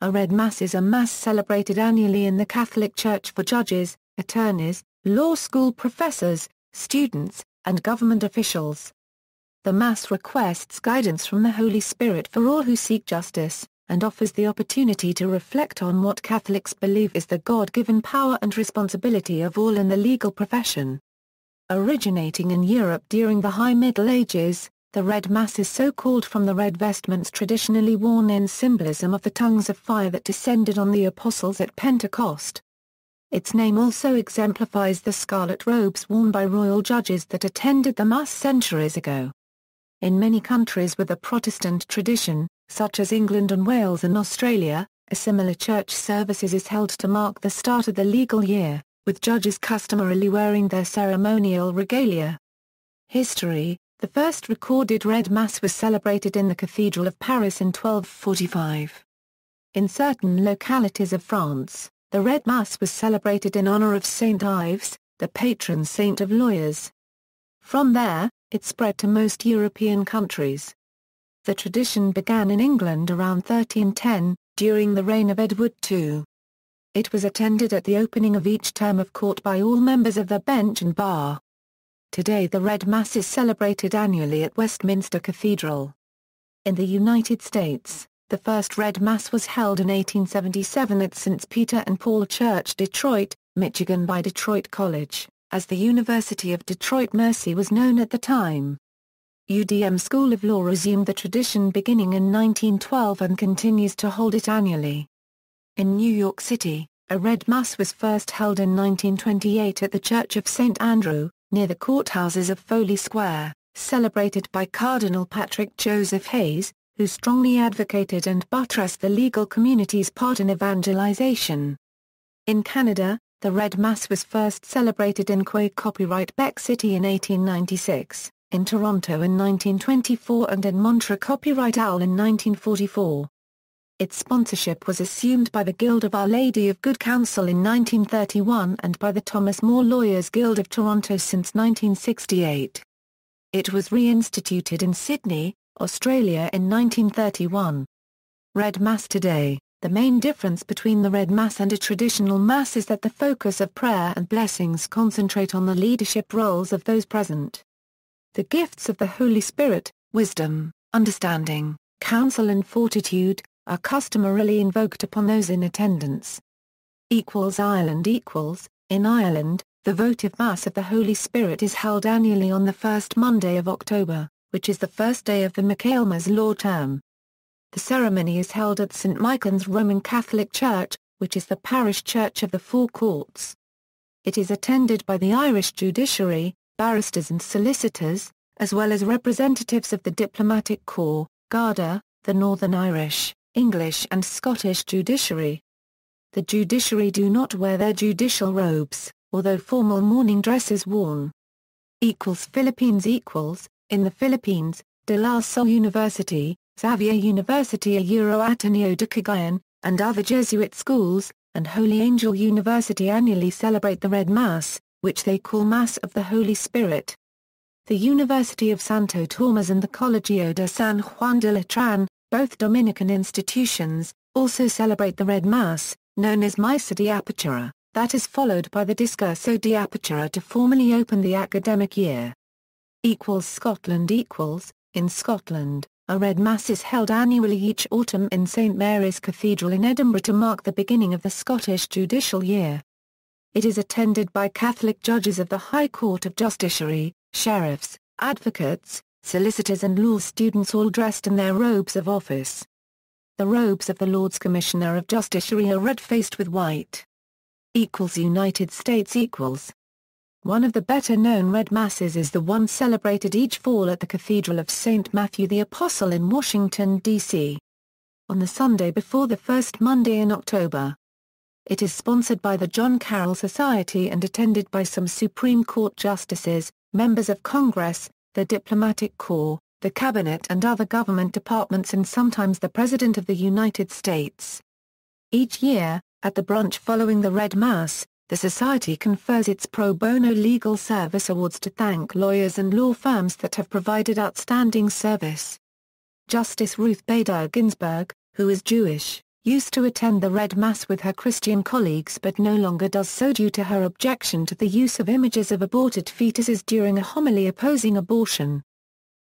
A Red Mass is a Mass celebrated annually in the Catholic Church for judges, attorneys, law school professors, students, and government officials. The Mass requests guidance from the Holy Spirit for all who seek justice, and offers the opportunity to reflect on what Catholics believe is the God-given power and responsibility of all in the legal profession. Originating in Europe during the High Middle Ages, the Red Mass is so called from the red vestments traditionally worn in symbolism of the tongues of fire that descended on the apostles at Pentecost. Its name also exemplifies the scarlet robes worn by royal judges that attended the Mass centuries ago. In many countries with a Protestant tradition, such as England and Wales and Australia, a similar church services is held to mark the start of the legal year, with judges customarily wearing their ceremonial regalia. History: the first recorded Red Mass was celebrated in the Cathedral of Paris in 1245. In certain localities of France, the Red Mass was celebrated in honor of Saint Ives, the patron saint of lawyers. From there, it spread to most European countries. The tradition began in England around 1310, during the reign of Edward II. It was attended at the opening of each term of court by all members of the bench and bar. Today the Red Mass is celebrated annually at Westminster Cathedral. In the United States, the first Red Mass was held in 1877 at St. Peter and Paul Church, Detroit, Michigan by Detroit College, as the University of Detroit Mercy was known at the time. UDM School of Law resumed the tradition beginning in 1912 and continues to hold it annually. In New York City, a Red Mass was first held in 1928 at the Church of St. Andrew, near the courthouses of Foley Square, celebrated by Cardinal Patrick Joseph Hayes, who strongly advocated and buttressed the legal community's part in evangelization. In Canada, the Red Mass was first celebrated in Quebec City in 1896, in Toronto in 1924 and in Montreal in 1944. Its sponsorship was assumed by the Guild of Our Lady of Good Counsel in 1931 and by the Thomas More Lawyers Guild of Toronto since 1968. It was reinstituted in Sydney, Australia in 1931. Red Mass today: the main difference between the Red Mass and a traditional Mass is that the focus of prayer and blessings concentrate on the leadership roles of those present. The gifts of the Holy Spirit, wisdom, understanding, counsel and fortitude, are customarily invoked upon those in attendance. Ireland: in Ireland, the votive Mass of the Holy Spirit is held annually on the first Monday of October, which is the first day of the Michaelmas law term. The ceremony is held at St. Michael's Roman Catholic Church, which is the parish church of the Four Courts. It is attended by the Irish judiciary, barristers and solicitors, as well as representatives of the diplomatic corps, Garda, the Northern Irish, English and Scottish judiciary. The judiciary do not wear their judicial robes, although formal mourning dress is worn. Philippines: in the Philippines, De La Salle University, Xavier University Euro Ateneo de Cagayan, and other Jesuit schools, and Holy Angel University annually celebrate the Red Mass, which they call Mass of the Holy Spirit. The University of Santo Tomas and the Colegio de San Juan de Letran, both Dominican institutions, also celebrate the Red Mass, known as Missa de Apertura, that is followed by the Discurso de Apertura to formally open the academic year. Scotland: in Scotland, a Red Mass is held annually each autumn in St Mary's Cathedral in Edinburgh to mark the beginning of the Scottish judicial year. It is attended by Catholic judges of the High Court of Justiciary, sheriffs, advocates, solicitors and law students all dressed in their robes of office. The robes of the Lords Commissioner of Justiciary are red-faced with white. United States: one of the better-known Red Masses is the one celebrated each fall at the Cathedral of St. Matthew the Apostle in Washington, D.C. on the Sunday before the first Monday in October. It is sponsored by the John Carroll Society and attended by some Supreme Court justices, members of Congress, the diplomatic corps, the cabinet and other government departments and sometimes the President of the United States. Each year, at the brunch following the Red Mass, the Society confers its pro bono legal service awards to thank lawyers and law firms that have provided outstanding service. Justice Ruth Bader Ginsburg, who is Jewish, used to attend the Red Mass with her Christian colleagues but no longer does so due to her objection to the use of images of aborted fetuses during a homily opposing abortion.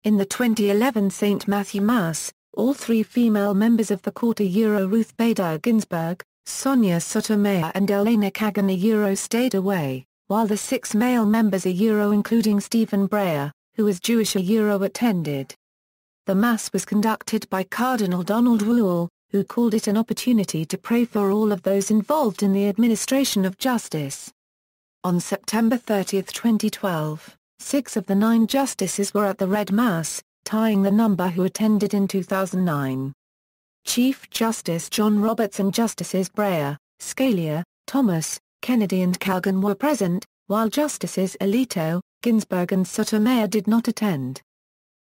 In the 2011 St. Matthew Mass, all three female members of the court Ruth Bader Ginsburg, Sonia Sotomayor and Elena Kagan stayed away, while the six male members including Stephen Breyer, who is Jewish attended. The Mass was conducted by Cardinal Donald Wuerl, who called it an opportunity to pray for all of those involved in the administration of justice. On September 30, 2012, 6 of the 9 justices were at the Red Mass, tying the number who attended in 2009. Chief Justice John Roberts and Justices Breyer, Scalia, Thomas, Kennedy and Kagan were present, while Justices Alito, Ginsburg and Sotomayor did not attend.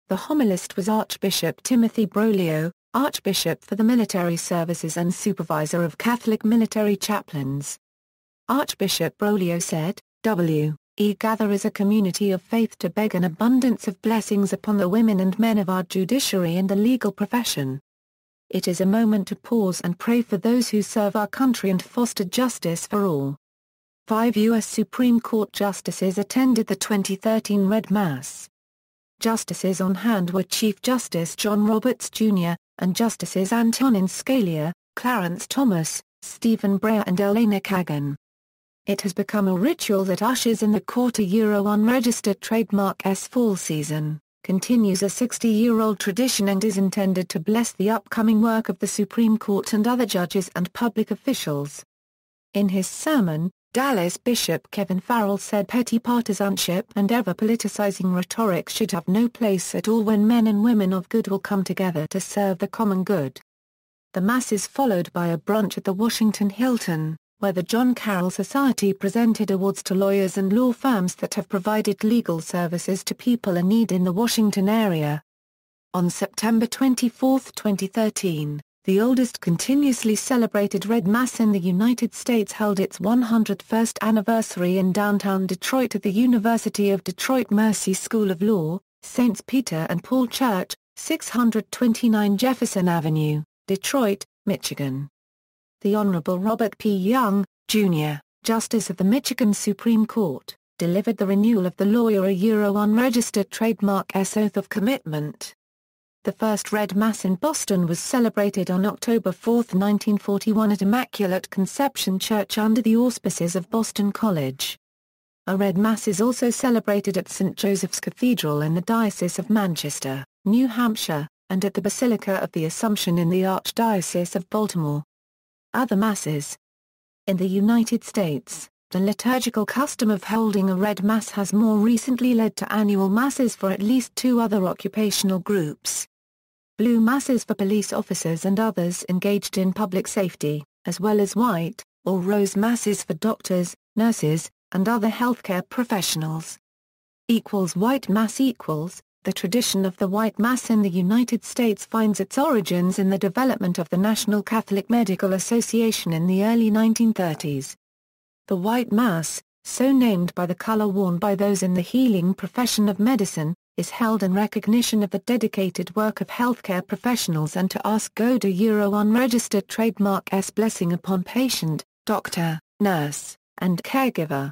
The homilist was Archbishop Timothy Broglio, Archbishop for the Military Services and Supervisor of Catholic Military Chaplains. Archbishop Broglio said, "We gather as a community of faith to beg an abundance of blessings upon the women and men of our judiciary and the legal profession. It is a moment to pause and pray for those who serve our country and foster justice for all." 5 U.S. Supreme Court justices attended the 2013 Red Mass. Justices on hand were Chief Justice John Roberts, Jr., and Justices Antonin Scalia, Clarence Thomas, Stephen Breyer and Elena Kagan. It has become a ritual that ushers in the court unregistered trademark's fall season, continues a 60-year-old tradition and is intended to bless the upcoming work of the Supreme Court and other judges and public officials. In his sermon, Dallas Bishop Kevin Farrell said petty partisanship and ever-politicizing rhetoric should have no place at all when men and women of good will come together to serve the common good. The Mass is followed by a brunch at the Washington Hilton, where the John Carroll Society presented awards to lawyers and law firms that have provided legal services to people in need in the Washington area. On September 24, 2013, the oldest continuously celebrated Red Mass in the United States held its 101st anniversary in downtown Detroit at the University of Detroit Mercy School of Law, St. Peter and Paul Church, 629 Jefferson Avenue, Detroit, Michigan. The Honorable Robert P. Young, Jr., Justice of the Michigan Supreme Court, delivered the renewal of the lawyer unregistered trademark's oath of commitment. The first Red Mass in Boston was celebrated on October 4, 1941 at Immaculate Conception Church under the auspices of Boston College. A Red Mass is also celebrated at St. Joseph's Cathedral in the Diocese of Manchester, New Hampshire, and at the Basilica of the Assumption in the Archdiocese of Baltimore. Other Masses. In the United States, the liturgical custom of holding a Red Mass has more recently led to annual masses for at least 2 other occupational groups. Blue masses for police officers and others engaged in public safety, as well as white, or rose masses for doctors, nurses, and other healthcare professionals. White Mass. The tradition of the White Mass in the United States finds its origins in the development of the National Catholic Medical Association in the early 1930s. The White Mass, so named by the color worn by those in the healing profession of medicine, is held in recognition of the dedicated work of healthcare professionals and to ask God unregistered trademark's blessing upon patient, doctor, nurse, and caregiver.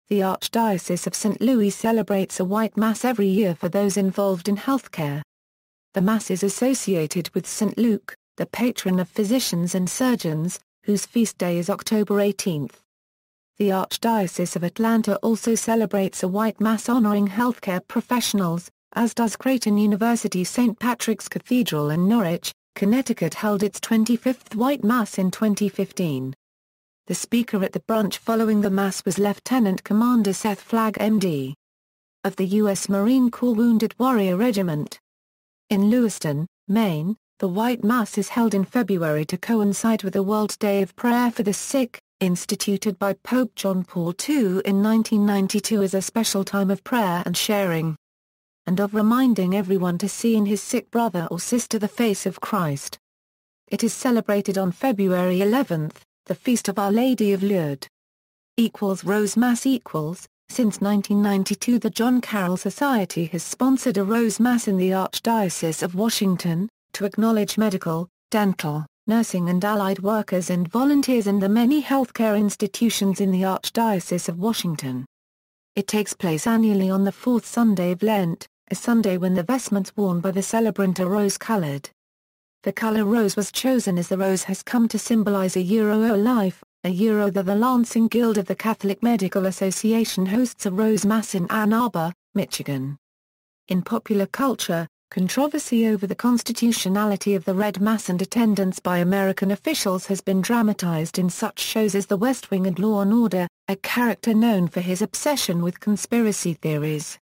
The Archdiocese of St. Louis celebrates a White Mass every year for those involved in healthcare. The Mass is associated with St. Luke, the patron of physicians and surgeons, whose feast day is October 18. The Archdiocese of Atlanta also celebrates a White Mass honoring healthcare professionals, as does Creighton University St. Patrick's Cathedral in Norwich, Connecticut held its 25th White Mass in 2015. The speaker at the brunch following the Mass was Lieutenant Commander Seth Flagg M.D. of the U.S. Marine Corps Wounded Warrior Regiment. In Lewiston, Maine, the White Mass is held in February to coincide with the World Day of Prayer for the Sick, instituted by Pope John Paul II in 1992 as a special time of prayer and sharing, and of reminding everyone to see in his sick brother or sister the face of Christ. It is celebrated on February 11th, the Feast of Our Lady of Lourdes. Rose Mass. Since 1992 the John Carroll Society has sponsored a Rose Mass in the Archdiocese of Washington, to acknowledge medical, dental, nursing and allied workers and volunteers and the many healthcare institutions in the Archdiocese of Washington. It takes place annually on the fourth Sunday of Lent, a Sunday when the vestments worn by the celebrant are rose-colored. The color rose was chosen as the rose has come to symbolize a life, that the Lancing Guild of the Catholic Medical Association hosts a Rose Mass in Ann Arbor, Michigan. In popular culture, controversy over the constitutionality of the Red Mass and attendance by American officials has been dramatized in such shows as The West Wing and Law and Order, a character known for his obsession with conspiracy theories.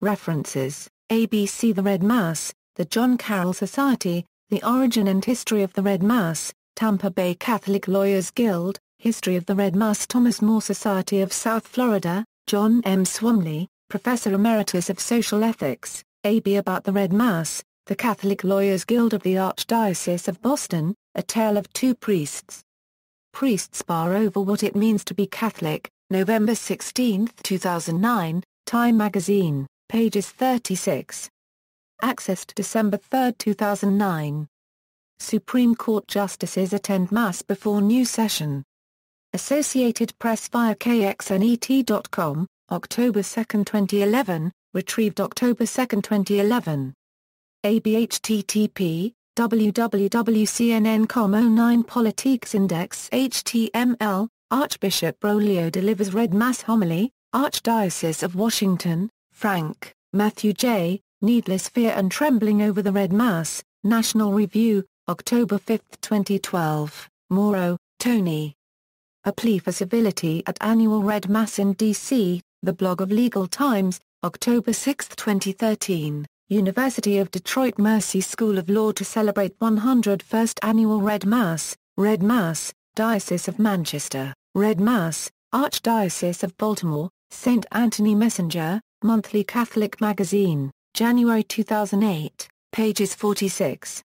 References: ABC The Red Mass, The John Carroll Society, The Origin and History of the Red Mass, Tampa Bay Catholic Lawyers Guild, History of the Red Mass Thomas More Society of South Florida, John M. Swamley, Professor Emeritus of Social Ethics, A.B. About the Red Mass, The Catholic Lawyers Guild of the Archdiocese of Boston, A Tale of Two Priests. Priests Bar Over What It Means to Be Catholic, November 16, 2009, Time Magazine, pages 36. Accessed December 3, 2009. Supreme Court Justices attend Mass before new session. Associated Press via KXNET.com, October 2, 2011, retrieved October 2, 2011. ABHTTP, www.cnn.com 09 Politiques Index HTML, Archbishop Broglio delivers Red Mass homily, Archdiocese of Washington, Frank, Matthew J., Needless Fear and Trembling Over the Red Mass, National Review, October 5, 2012, Morrow, Tony. A Plea for Civility at Annual Red Mass in D.C., The Blog of Legal Times, October 6, 2013, University of Detroit Mercy School of Law to celebrate 101st Annual Red Mass, Diocese of Manchester, Red Mass, Archdiocese of Baltimore, St. Anthony Messenger, Monthly Catholic Magazine, January 2008, pages 46.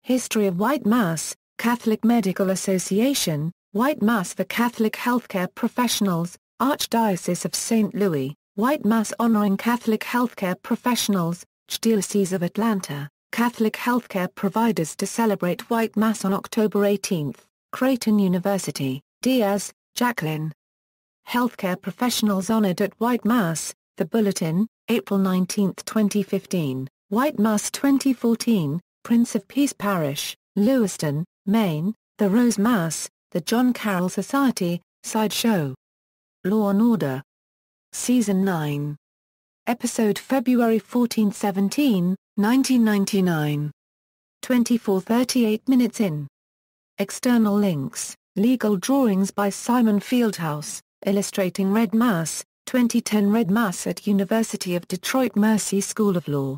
History of White Mass, Catholic Medical Association, White Mass for Catholic Healthcare Professionals, Archdiocese of St. Louis, White Mass honoring Catholic healthcare professionals, Diocese of Atlanta, Catholic healthcare providers to celebrate White Mass on October 18, Creighton University, Diaz, Jacqueline. Healthcare professionals honored at White Mass, The Bulletin, April 19, 2015, White Mass 2014, Prince of Peace Parish, Lewiston, Maine, The Rose Mass, The John Carroll Society, Sideshow. Law and Order. Season 9. Episode February 14, 17, 1999. 24:38 minutes in. External links, legal drawings by Simon Fieldhouse, illustrating Red Mass, 2010 Red Mass at University of Detroit Mercy School of Law.